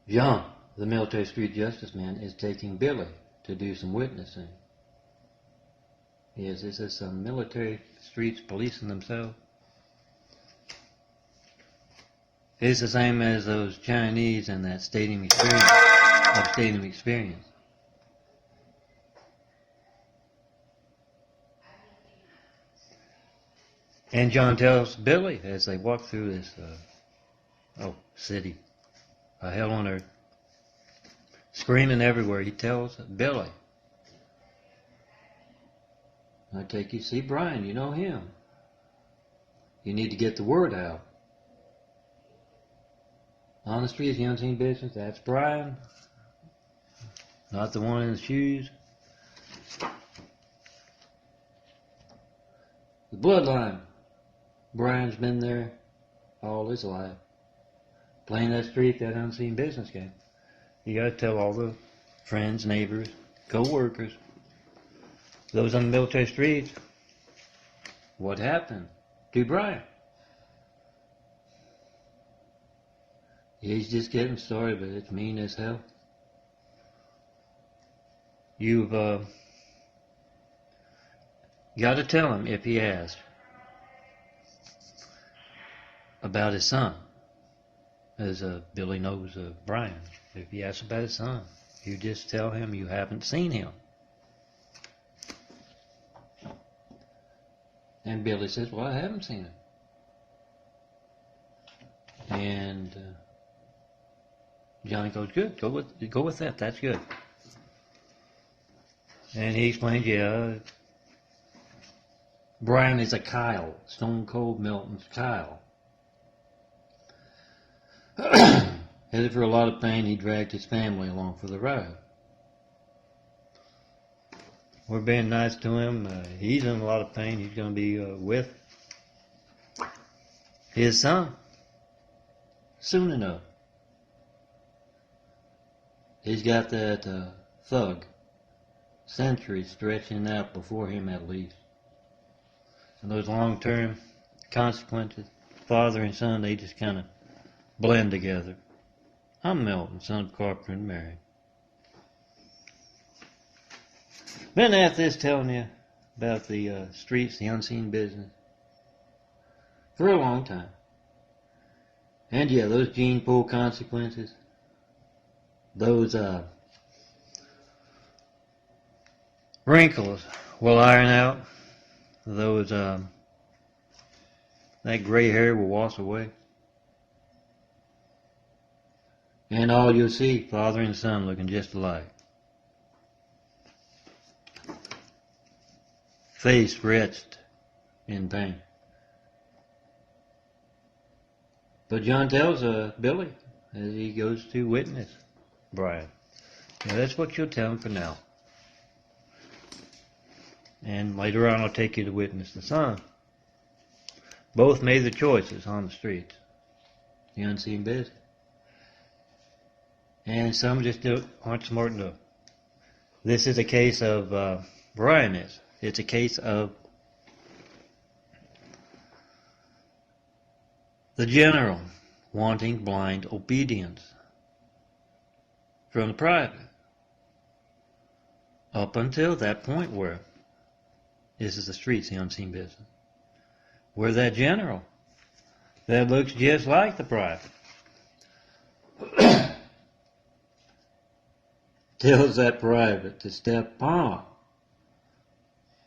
John, the military street justice man, is taking Billy to do some witnessing. Yes, this is some military streets policing themselves. It's the same as those Chinese and that stadium experience. And John tells Billy as they walk through this city, a hell on earth, screaming everywhere. He tells Billy, I take you to see Brian, you know him. You need to get the word out. On the streets, the unseen business, that's Brian. Not the one in the shoes. The bloodline. Brian's been there all his life. Playing that street, that unseen business game. You gotta tell all the friends, neighbors, co-workers, those on the military streets, what happened to Brian. He's just getting started, but it's mean as hell. You've got to tell him if he asks about his son, as Billy knows Brian. If he asks about his son, you just tell him you haven't seen him. And Billy says, well, I haven't seen him. And Johnny goes, good, go with that, that's good. And he explains, yeah, Brian is a Kyle, Stone Cold Milton's Kyle. Headed for a lot of pain, he dragged his family along for the ride. We're being nice to him. He's in a lot of pain. He's going to be with his son soon enough. He's got that thug century stretching out before him at least. And those long-term consequences, father and son, they just kind of blend together. I'm Milton, son of Carpenter and Mary. Been at this telling you about the streets, the unseen business, for a long time. And yeah, those gene pool consequences, those wrinkles will iron out, those that gray hair will wash away. And all you'll see, father and son looking just alike. Face wretched in pain. But John tells Billy as he goes to witness Brian. Now that's what you'll tell him for now. And later on I'll take you to witness the son. Both made the choices on the streets. The unseen business. And some just aren't smart enough. This is a case of Brian is. It's a case of the general wanting blind obedience from the private. Up until that point where this is the streets, the unseen business. Where that general that looks just like the private tells that private to step on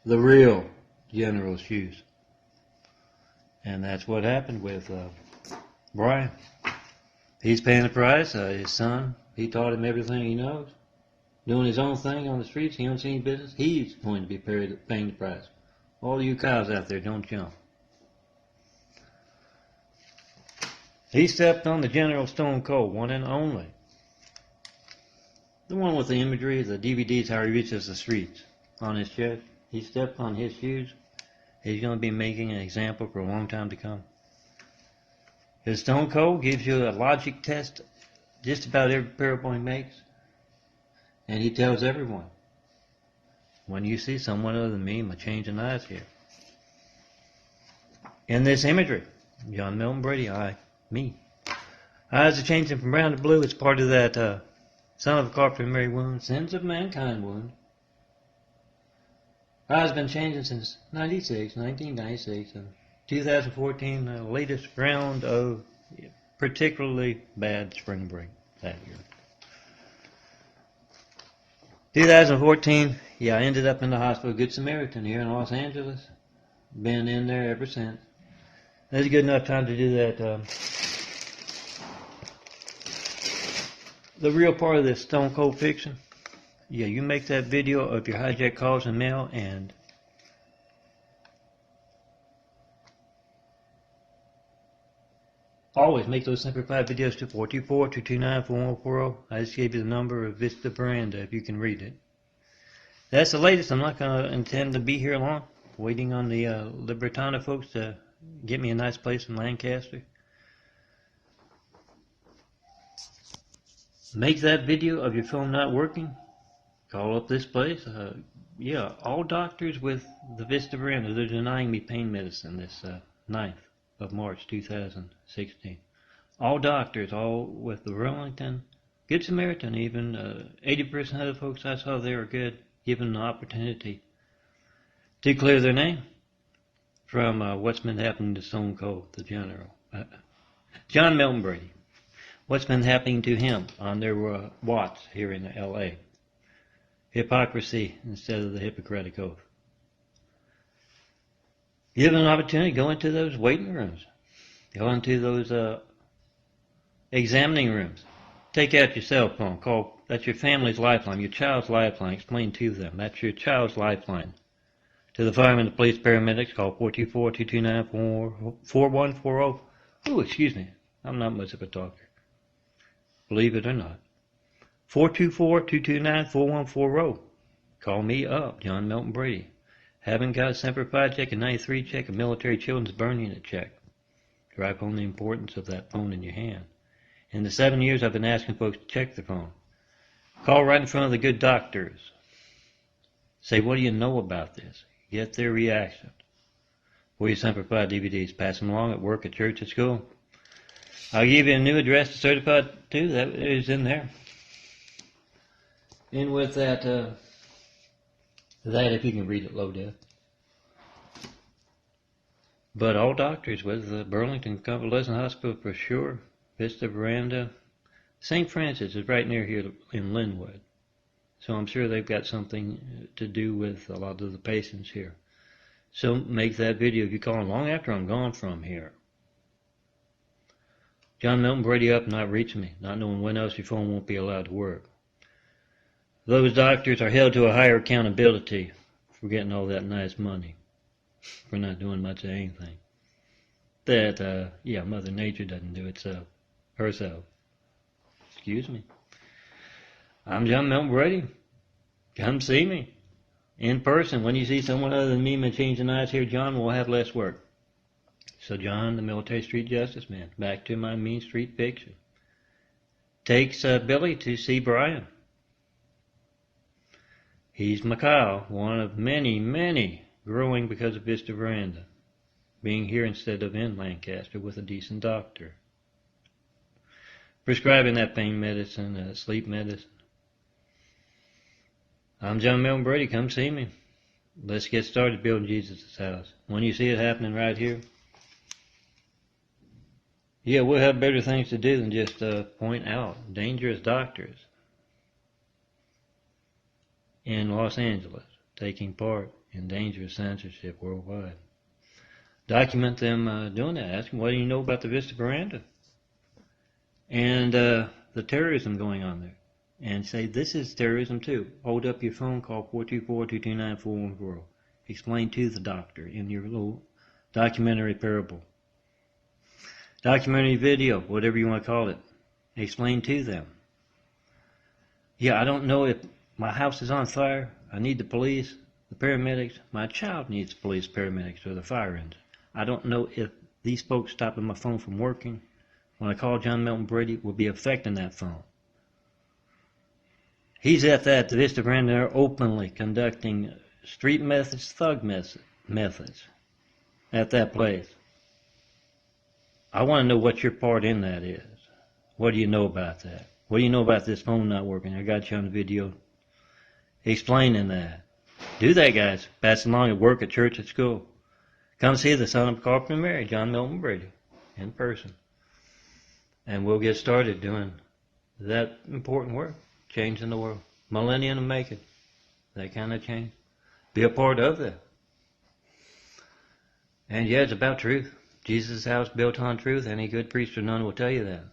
the real general's shoes. And that's what happened with Brian. He's paying the price. His son, he taught him everything he knows. Doing his own thing on the streets, the unseen business. He's going to be paying the price. All you cows out there, don't jump. He stepped on the General Stone Cold, one and only. The one with the imagery, the DVDs, how he reaches the streets on his chest. He stepped on his shoes. He's going to be making an example for a long time to come. His Stone Cold gives you a logic test just about every parable he makes. And he tells everyone, when you see someone other than me, I'm changing eyes here. In this imagery, John Milton Brady, me. Eyes are changing from brown to blue. It's part of that son of a carpenter Mary wound, sins of mankind wound. Eyes been changing since 1996, and 2014, the latest round of particularly bad spring break that year. 2014, yeah, I ended up in the hospital, Good Samaritan here in Los Angeles. Been in there ever since. That's a good enough time to do that. The real part of this Stone Cold Fiction. Yeah, you make that video of your hijack calls and mail, and always make those simplified videos to 424-229-4140. I just gave you the number of Vista Veranda if you can read it. That's the latest. I'm not going to intend to be here long. Waiting on the Libertana folks to get me a nice place in Lancaster. Make that video of your phone not working. Call up this place. Yeah, all doctors with the Vista Veranda, they're denying me pain medicine this 9th of March 2016. All doctors, all with the Burlington, Good Samaritan even, 80% of the folks I saw there are good, given the opportunity to clear their name from what's been happening to Stone Cold, the General. John Milton Brady. What's been happening to him on their watch here in L.A. Hypocrisy instead of the Hippocratic Oath. Give them an opportunity, go into those waiting rooms. Go into those examining rooms. Take out your cell phone. Call. That's your family's lifeline, your child's lifeline. Explain to them. That's your child's lifeline. To the firemen, the police, paramedics, call 424-229-4140. Oh, excuse me. I'm not much of a talker. Believe it or not. 424-229-4140. Call me up, John Milton Brady. Haven't got a Semper Fi check, a 93 check, a military children's burn unit check. Drive home the importance of that phone in your hand. In the 7 years I've been asking folks to check their phone. Call right in front of the good doctors. Say, what do you know about this? Get their reaction. For your Semper Fi DVDs, pass them along at work, at church, at school. I'll give you a new address to certify too. That is in there. And with that, if you can read it low def. But all doctors with the Burlington Convalescent Hospital for sure. Vista Veranda. St. Francis is right near here in Linwood. So I'm sure they've got something to do with a lot of the patients here. So make that video if you call them long after I'm gone from here. John Milton Brady up, not reaching me, not knowing when else your phone won't be allowed to work. Those doctors are held to a higher accountability for getting all that nice money, for not doing much of anything. That, Mother Nature doesn't do itself, herself. Excuse me. I'm John Milton Brady. Come see me in person. When you see someone other than me changing eyes here, John will have less work. So John, the military street justice man, back to my mean street fiction. Takes Billy to see Brian. He's Macau, one of many, many growing because of Vista Veranda, being here instead of in Lancaster with a decent doctor. Prescribing that pain medicine, sleep medicine. I'm John Milton Brady. Come see me. Let's get started building Jesus' house. When you see it happening right here, yeah, we'll have better things to do than just point out dangerous doctors in Los Angeles taking part in dangerous censorship worldwide. Document them doing that. Ask them, what do you know about the Vista Veranda? And the terrorism going on there. And say, this is terrorism too. Hold up your phone, call 424-229-4140. Explain to the doctor in your little documentary parable. Documentary video, whatever you want to call it. Explain to them. Yeah, I don't know if my house is on fire. I need the police, the paramedics. My child needs the police, paramedics, or the fire engine. I don't know if these folks stopping my phone from working when I call John Milton Brady will be affecting that phone. He's at that Vista Veranda there openly conducting street methods, thug methods at that place. I want to know what your part in that is. What do you know about that? What do you know about this phone not working? I got you on the video explaining that. Do that, guys. Pass it along at work, at church, at school. Come see the son of Carpenter Mary, John Milton Brady, in person. And we'll get started doing that important work, changing the world. Millennium to make it. That kind of change. Be a part of that. And yeah, it's about truth. Jesus' house built on truth. Any good priest or nun will tell you that.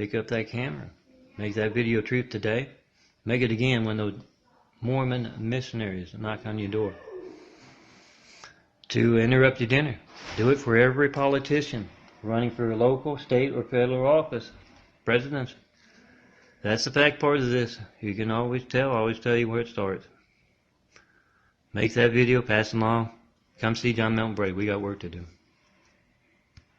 Pick up that camera. Make that video truth today. Make it again when those Mormon missionaries knock on your door to interrupt your dinner. Do it for every politician running for a local, state, or federal office, presidency. That's the fact part of this. You can always tell you where it starts. Make that video, pass it along. Come see John Milton Brady. We got work to do.